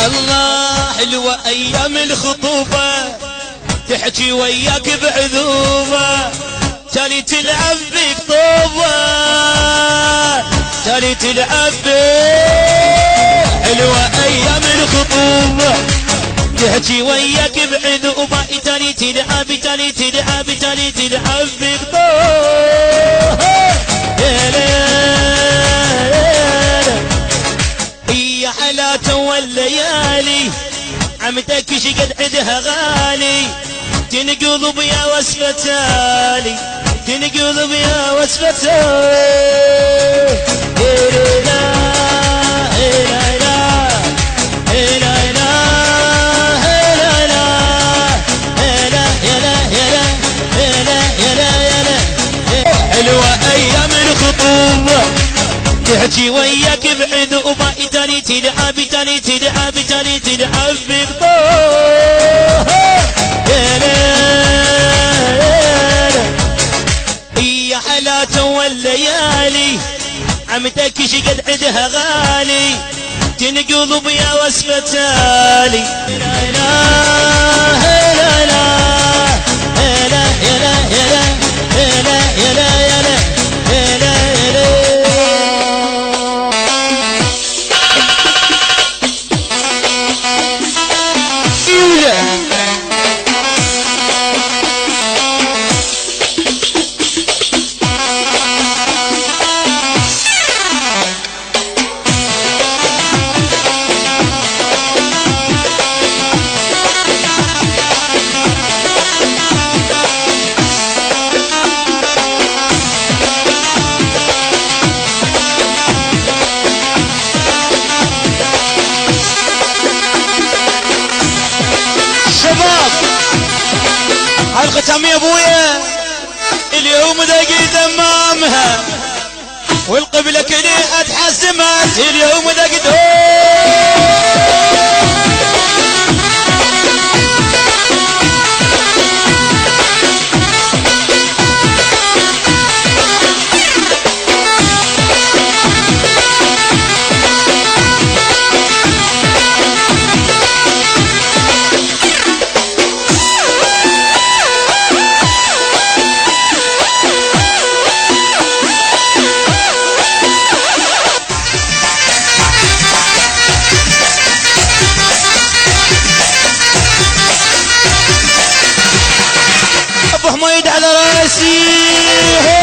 الله حلوة ايام الخطوبة تحكي وياك بعذوبة تالي تلعب بك طوبة تالي تلعب بك حلوة ايام الخطوبة تحكي وياك بعذوبة تالي تلعب تالي تلعب تالي تلعب بك طوبة يا حلا تو الليالي عمتك شقد عدها غالي تنقض بيا وسفتالي تنقض بيا وسفتالي حلوة ايام الخطوبة تحكي وياك بعذوبة تالي تلعب تالي تلعب تالي تلعب بقطوبة يا حلا تو الليالي عمتك شقد عدها غالي تنقض بيا وسفتالي لا اله الا الله لا اله الا لا لا لا الختام يا ابويا اليوم دقي دمامها والقبلة كلها اتحسمت اليوم دقي ابو حميد على راسي